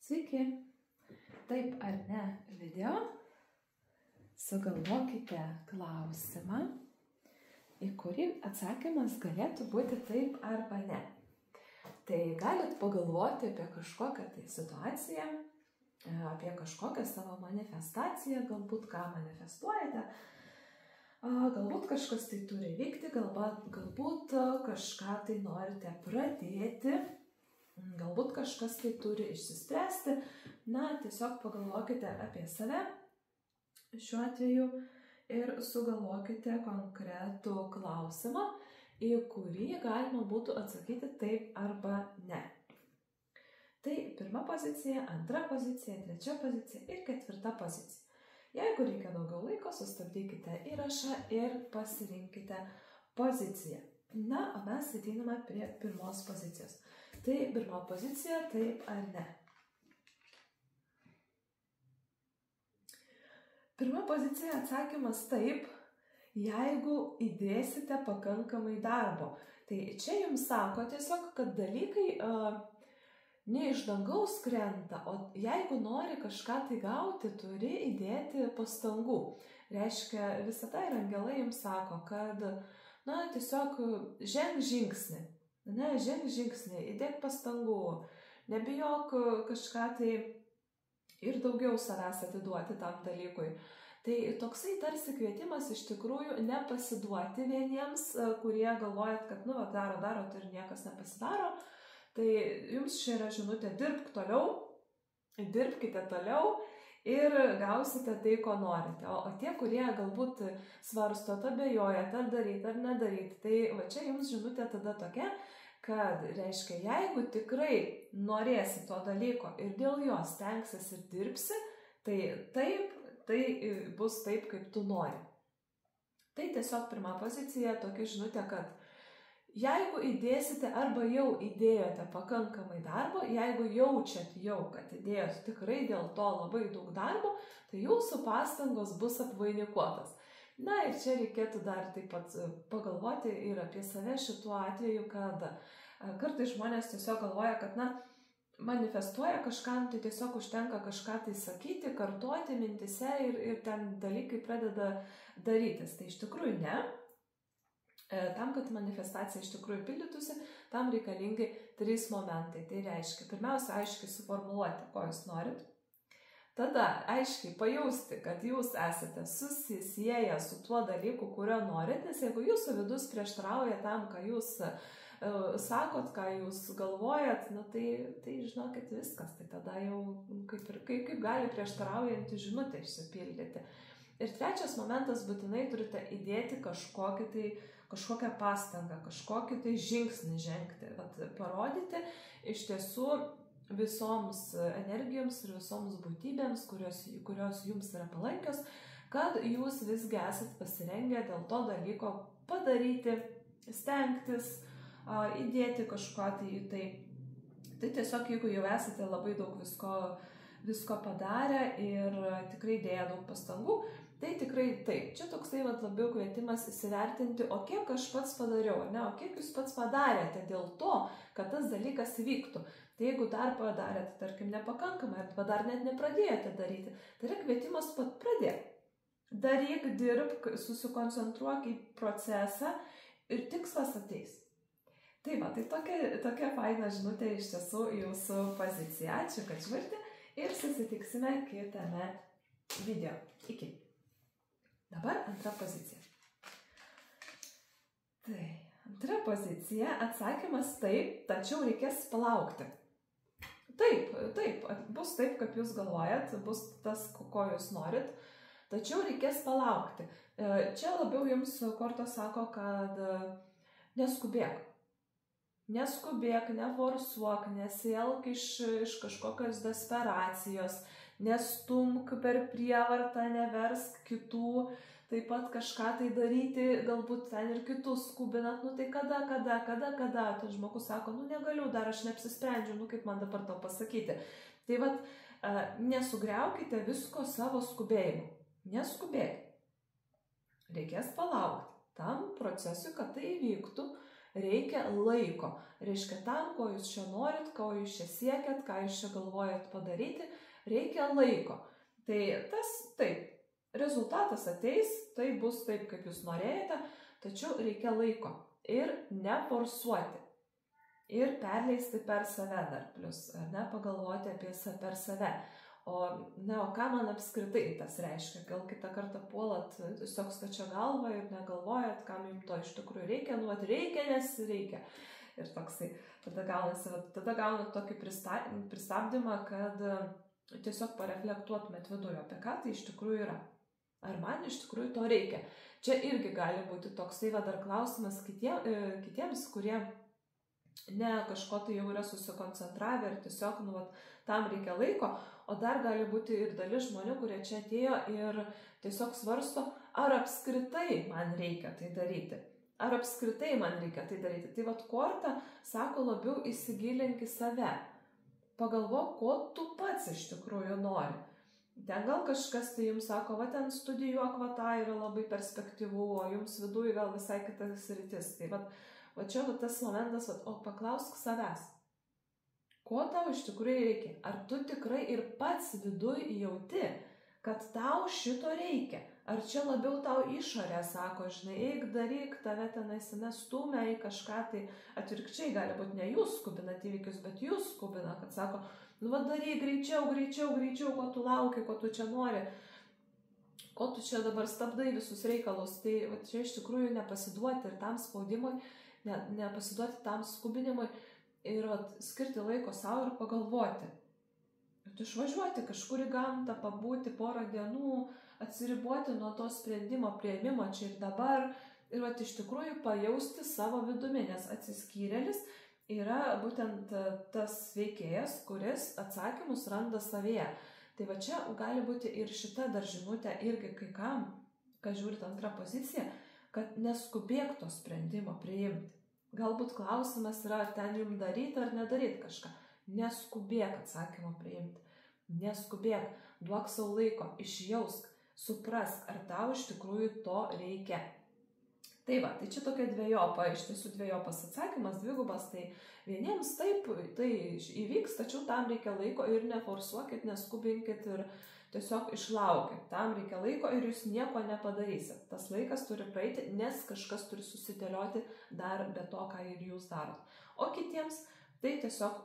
Sveiki! Taip ar ne video, sugalvokite klausimą, į kurį atsakymas galėtų būti taip arba ne. Tai galit pagalvoti apie kažkokią tai situaciją, apie kažkokią savo manifestaciją, galbūt ką manifestuojate, galbūt kažkas tai turi vykti, galbūt kažką tai norite pradėti, galbūt kažkas tai turi išsispręsti. Na, tiesiog pagalvokite apie save šiuo atveju ir sugalvokite konkretų klausimą, į kurį galima būtų atsakyti taip arba ne. Tai pirma pozicija, antra pozicija, trečia pozicija ir ketvirta pozicija. Jeigu reikia daugiau laiko, sustabdykite įrašą ir pasirinkite poziciją. Na, o mes ateiname prie pirmos pozicijos. Tai pirma pozicija, taip ar ne. Pirma pozicija atsakymas taip, jeigu įdėsite pakankamai darbo. Tai čia jums sako tiesiog, kad dalykai ne iš dangaus krenta, o jeigu nori kažką tai gauti, turi įdėti pastangų. Reiškia, visada ir angelai jums sako, kad tiesiog ženk žingsnį. Ženk žingsnį, įdėk pastangų, nebijok kažką tai ir daugiau savęs atiduoti tam dalykui. Tai toksai tarsi kvietimas iš tikrųjų nepasiduoti vieniems, kurie galvojat, kad darot ir niekas nepasidaro. Tai jums čia yra žinutė, dirbkite toliau ir gausite tai, ko norite. O tie, kurie galbūt svarstot, abejojat, ar daryti, ar nedaryti, tai va čia jums žinutė tada tokia, kad reiškia, jeigu tikrai norėsi to dalyko ir dėl jo stengsis ir dirbsi, tai bus taip, kaip tu nori. Tai tiesiog pirma pozicija, tokia žinutė, kad jeigu įdėsite arba jau įdėjote pakankamai darbo, jeigu jaučiat kad įdėjot tikrai dėl to labai daug darbo, tai jūsų pastangos bus apvainikuotas. Na ir čia reikėtų dar taip pat pagalvoti ir apie save šituo atveju, kad kartais žmonės tiesiog galvoja, kad manifestuoja kažkam, tai tiesiog užtenka kažką tai sakyti, kartoti mintise ir ten dalykai pradeda darytis. Tai iš tikrųjų ne. Tam, kad manifestacija iš tikrųjų pildytųsi, tam reikalingi 3 momentai. Tai reiškia, pirmiausia, aiškiai suformuluoti, ko jūs norit. Tada aiškiai pajausti, kad jūs esate susisieję su tuo dalyku, kurio norit, nes jeigu jūsų vidus prieštarauja tam, ką jūs sakot, ką jūs galvojat, tai žinokit viskas, tai tada jau kaip gali prieštaraujantį žinutę išsipildyti. Ir trečias momentas, būtinai turite įdėti kažkokią pastangą, kažkokį tai žingsnį žengti, parodyti iš tiesų visoms energijoms ir visoms būtybėms, kurios jums yra palankios, kad jūs visgi esat pasirengę dėl to dalyko padaryti, stengtis, įdėti kažką tai į tai. Tai tiesiog, jeigu jau esate labai daug visko padarę ir tikrai dėję daug pastangų, tai tikrai taip. Čia toksai labiau kvietimas įsivertinti, o kiek aš pats padariau, o kiek jūs pats padarėte dėl to, kad tas dalykas įvyktų. Tai jeigu dar padarėte, tarkim, nepakankamai, arba dar net nepradėjote daryti, tai yra kvietimas pat pradėk. Daryk, dirbk, susikoncentruok į procesą ir tikslas ateis. Tai tokia faina žinutė iš tiesų jūsų pozicija. Ačiū, kad žiūrite ir susitiksime kitame video. Iki. Dabar antra pozicija. Tai antra pozicija, atsakymas taip, tačiau reikės palaukti. Taip, bus taip, kaip jūs galvojat, bus tas, ko jūs norit, tačiau reikės palaukti. Čia labiau jums kortos sako, kad neskubėk. Neskubėk, neforsuok, nesielk iš kažkokios desperacijos, nestumk per prievartą, neversk kitų, taip pat kažką tai daryti, galbūt ten ir kitus skubinat, tai kada, tai žmogus sako, negaliu, dar aš neapsisprendžiu, kaip man dabar tau pasakyti. Tai nesugriaukite visko savo skubėjimu, neskubėkite. Reikės palaukti tam procesui, kad tai įvyktų, reikia laiko. Reiškia tam, ko jūs čia norit, ko jūs čia siekiat, ką jūs čia galvojat padaryti, reikia laiko. Tai tas taip, rezultatas ateis, tai bus taip, kaip jūs norėjote, tačiau reikia laiko ir neforsuoti. Ir perleisti per save dar plus, ne, pagalvoti apie per save. O ką man apskritai tas reiškia? Gal kitą kartą puolat tiesiog stačia galva ir negalvojat, kam jums to iš tikrųjų reikia, reikia, nes reikia. Ir toksai, tada gaunat tokį pristabdymą, kad tiesiog pareflektuotumėt viduje, apie ką tai iš tikrųjų yra. Ar man iš tikrųjų to reikia? Čia irgi gali būti toksai dar klausimas kitiems, kurie ne kažko tai jau yra susikoncentravę ir tiesiog tam reikia laiko, o dar gali būti ir dalis žmonių, kurie čia atėjo ir tiesiog svarsto, ar apskritai man reikia tai daryti. Ar apskritai man reikia tai daryti. Tai korta sako labiau įsigilink į save. Pagalvok, ko tu pats iš tikrųjų nori. Ten gal kažkas tai jums sako, ten studijuok, tą yra labai perspektyvu, o jums viduje gal visai kitas sritis. Tai čia tas momentas, o paklausk savęs. Ko tau iš tikrųjų reikia? Ar tu tikrai ir pats viduj jauti, kad tau šito reikia? Ar čia labiau tau išorė sako, žinai, eik daryk, tave tenais nestumia į kažką, tai atvirkščiai gali būti ne jūs skubinat įvykius, bet jūs skubina, kad sako, daryk greičiau, ko tu lauki, ko tu čia nori, ko tu čia dabar stabdai visus reikalus. Tai čia iš tikrųjų nepasiduoti ir tam spaudimui, nepasiduoti tam skubinimui. Ir skirti laiko savo ir pagalvoti. Išvažiuoti kažkur į gamtą, pabūti porą dienų, atsiriboti nuo to sprendimo priėmimo čia ir dabar. Ir iš tikrųjų pajausti savo vidumi, nes atsiskyrėlis yra būtent tas veikėjas, kuris atsakymus randa savyje. Tai čia gali būti ir šita dar žinutė irgi kai kam, kas žiūrit antrą poziciją, kad neskubėk to sprendimo priimti. Galbūt klausimas yra, ar ten jums daryti ar nedaryti kažką. Neskubėk atsakymą priimti. Neskubėk, duok savo laiko, išjausk, suprask, ar tau iš tikrųjų to reikia. Tai čia tokia dvejopa, iš tiesų dvejopas atsakymas, dvigubas, tai vieniems taip, tai įvyks, tačiau tam reikia laiko ir neforsuokit, neskubinkit ir tiesiog išlaukit. Tam reikia laiko ir jūs nieko nepadarysit. Tas laikas turi praeiti, nes kažkas turi susidėlioti dar be to, ką ir jūs darot. O kitiems tai tiesiog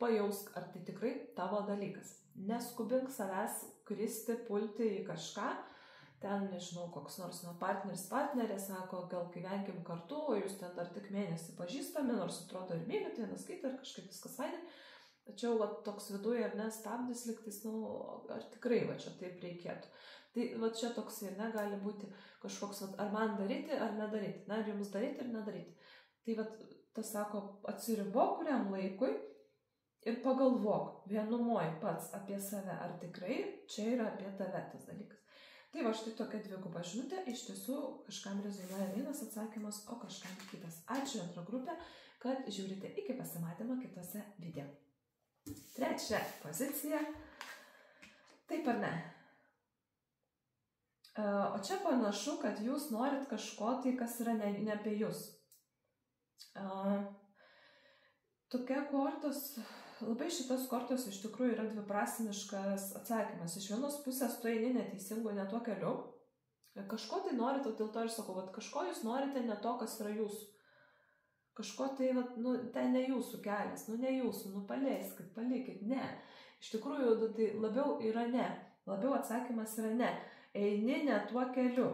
pajausk, ar tai tikrai tavo dalykas. Neskubink savęs kristi, pulti į kažką. Ten, nežinau, koks nors partnerė sako, gal gyvenkim kartu, o jūs ten dar tik mėnesį pažįstami, nors atrodo ir mylit vienas kitą ir kažkaip viskas fainai. Tačiau toks viduje ar nestabdys liktis, ar tikrai čia taip reikėtų. Tai čia toks ir gali būti kažkoks, ar man daryti, ar nedaryti. Ar jums daryti, ar nedaryti. Tai tas sako, atsiribok kuriam laikui ir pagalvok vienumoj pats apie save, ar tikrai čia yra apie tave tas dalykas. Tai štai tokia dviguba žinutė, iš tiesų kažkam rezonuoja vienas atsakymas, o kažkam kitas. Ačiū antrą grupę, kad žiūrite, iki pasimatymo kitose video. Trečia pozicija. Taip ar ne? O čia panašu, kad jūs norit kažko tai, kas yra ne apie jūs. Tokia kortos, labai šitos kortos iš tikrųjų yra dviprasmiškas atsakymas. Iš vienos pusės tu eini neteisingu, ne tuo keliu. Kažko tai norite, dėl to ir sakau, kažko jūs norite ne to, kas yra jūsų. Kažko tai, ten ne jūsų kelias, ne jūsų, paleiskit, palikit, ne. Iš tikrųjų, tai labiau yra ne. Labiau atsakymas yra ne. Eini ne tuo keliu.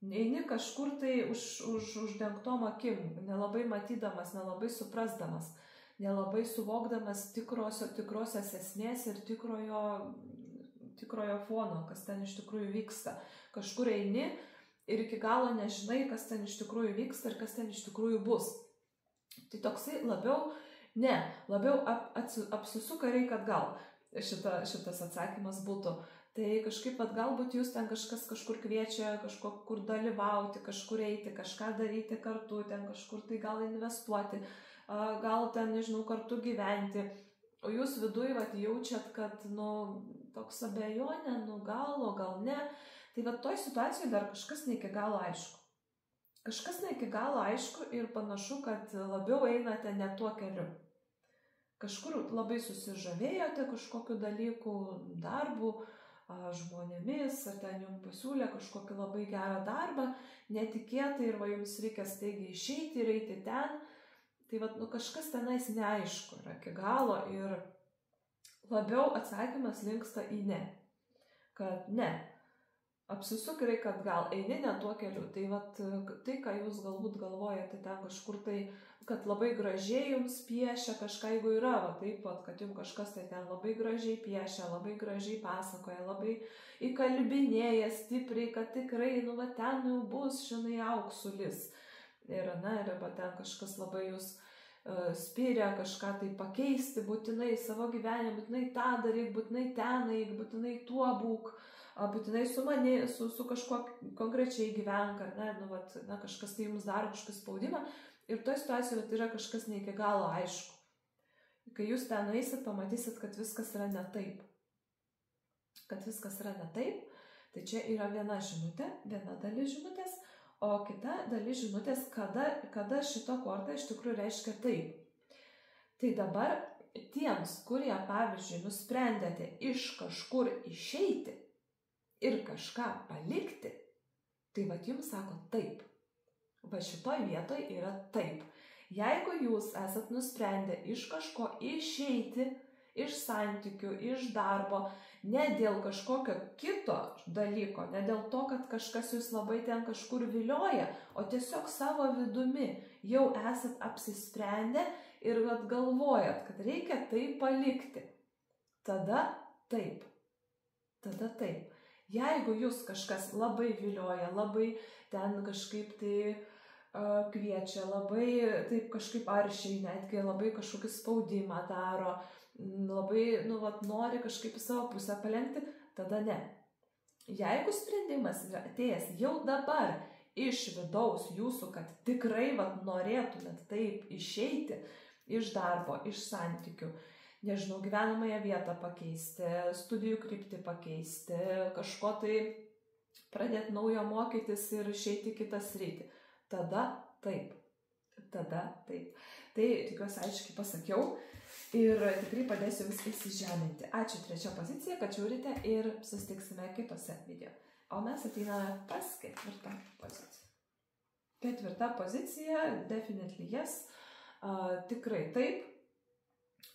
Eini kažkur tai uždengtom akim, nelabai matydamas, nelabai suprasdamas, nelabai suvokdamas tikrosios esmės ir tikrojo fono, kas ten iš tikrųjų vyksta. Kažkur eini ir iki galo nežinai, kas ten iš tikrųjų vyksta ir kas ten iš tikrųjų bus. Tai toksai labiau apsisuka reikia atgal. Šitas atsakymas būtų. Tai kažkaip galbūt jūs ten kažkur kviečia, kažkur dalyvauti, kažkur eiti, kažką daryti kartu, ten kažkur tai gal investuoti, gal ten, nežinau, kartu gyventi. O jūs viduj jaučiat, kad, toks abejonė, gal ne. Tai toj situacijoje dar kažkas ne iki galo aišku. Kažkas ne iki galo aišku ir panašu, kad labiau einate ne tuo keliu. Kažkur labai susižavėjote kažkokiu dalyku, darbu, žmonėmis, ar ten jums pasiūlė kažkokį labai gerą darbą, netikėtai ir va jums reikia staigiai išeiti ir eiti ten. Tai va, kažkas tenais neaišku yra iki galo ir labiau atsakymas linksta į ne. Kad ne. Apsisuk ir kad gal eini ne tuo keliu. Tai vat, tai, ką jūs galbūt galvojate ten kažkur tai, kad labai gražiai jums piešia kažką, jeigu yra, va, taip pat, kad jums kažkas tai ten labai gražiai piešia, labai gražiai pasakoja, labai įkalbinėja stipriai, kad tikrai, nu, va, ten jau bus, žinai, auksulis. Ir, na, ir va, ten kažkas labai jūs spiria kažką tai pakeisti, būtinai savo gyvenime, būtinai tą daryk, būtinai ten eik, būtinai tuo būk, būtinai su kažkuo konkrečiai gyvenk, ar ne, nu, vat, na, kažkas tai jums daro kažkas spaudimą ir toje situacijoje yra kažkas ne iki galo aišku. Kai jūs ten eisit, pamatysit, kad viskas yra ne taip. Kad viskas yra ne taip, tai čia yra viena žinutė, viena dalis žinutės, o kita dalis žinutės, kada šito korta iš tikrųjų reiškia taip. Tai dabar tiems, kurie, pavyzdžiui, nusprendėte iš kažkur išeiti ir kažką palikti, tai vat jums sako taip. Va šitoj vietoj yra taip. Jeigu jūs esat nusprendę iš kažko išeiti, iš santykių, iš darbo, ne dėl kažkokio kito dalyko, ne dėl to, kad kažkas jūs labai ten kažkur vilioja, o tiesiog savo vidumi jau esat apsisprendę ir galvojat, kad reikia tai palikti. Tada taip. Tada taip. Jeigu jūs kažkas labai vilioja, labai ten kažkaip tai kviečia, labai taip kažkaip aršiai, netgi labai kažkokį spaudimą daro, labai, nu, vat, nori kažkaip į savo pusę palenkti, tada ne. Jeigu sprendimas yra atėjęs jau dabar iš vidaus jūsų, kad tikrai vat, norėtumėt taip išeiti iš darbo, iš santykių, nežinau, gyvenamąją vietą pakeisti, studijų kryptį pakeisti, kažko tai pradėti naujo mokytis ir išeiti kitą sritį. Tada taip. Tada taip. Tai tikiuosi aiškiai pasakiau ir tikrai padėsiu jums įsižeminti. Ačiū trečia pozicija, kad žiūrite ir susitiksime kitose video. O mes ateiname pas ketvirtą poziciją. Ketvirta pozicija, definitely yes, tikrai taip.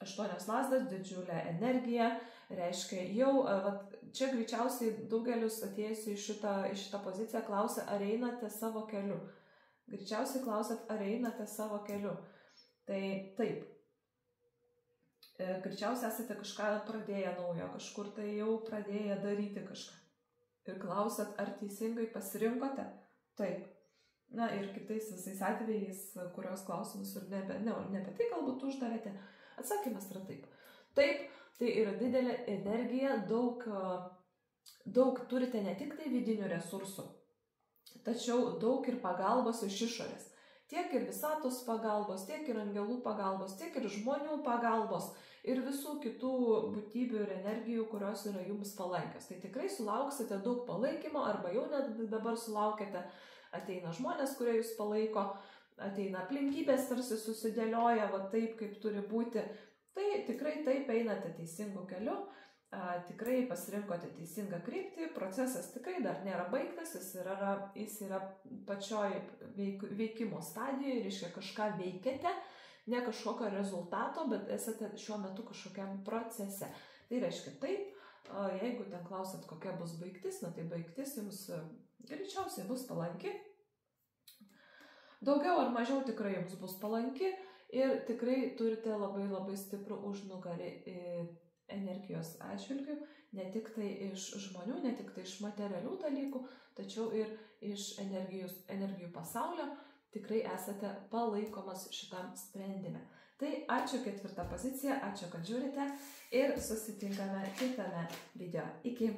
8 lazdas, didžiulė energija, reiškia jau, čia greičiausiai daugelis atėjusi į šitą poziciją klausia, ar einate savo keliu. Greičiausiai klausat, ar einate savo keliu. Tai taip. Greičiausiai esate kažką pradėję naujo, kažkur tai jau pradėję daryti kažką. Ir klausat, ar teisingai pasirinkote? Taip. Na ir kitais visais atvejais, kurios klausimus ir ne apie tai galbūt uždavėte, atsakymas yra taip. Taip, tai yra didelė energija, daug turite ne tik tai vidinių resursų, tačiau daug ir pagalbos iš išorės. Tiek ir visatos pagalbos, tiek ir angelų pagalbos, tiek ir žmonių pagalbos ir visų kitų būtybių ir energijų, kurios yra jums palankios. Tai tikrai sulauksite daug palaikymo arba jau net dabar sulaukite, ateina žmonės, kurie jūs palaiko, ateina aplinkybės, tarsi susidėlioja va taip, kaip turi būti. Tai tikrai taip einate teisingų keliu, tikrai pasirinkote teisingą kryptį, procesas tikrai dar nėra baigtas, jis yra pačioj veikimo stadijoje, reiškia kažką veikiate, ne kažkokio rezultato, bet esate šiuo metu kažkokiam procese. Tai reiškia taip, jeigu ten klausat, kokia bus baigtis, na tai baigtis jums greičiausiai bus palanki. Daugiau ar mažiau tikrai jums bus palanki ir tikrai turite labai labai stiprų užnugarį energijos atžvilgių, ne tik tai iš žmonių, ne tik tai iš materialių dalykų, tačiau ir iš energijų pasaulio tikrai esate palaikomas šitam sprendime. Tai ačiū ketvirtą poziciją, ačiū, kad žiūrite ir susitinkame kitame video. Iki.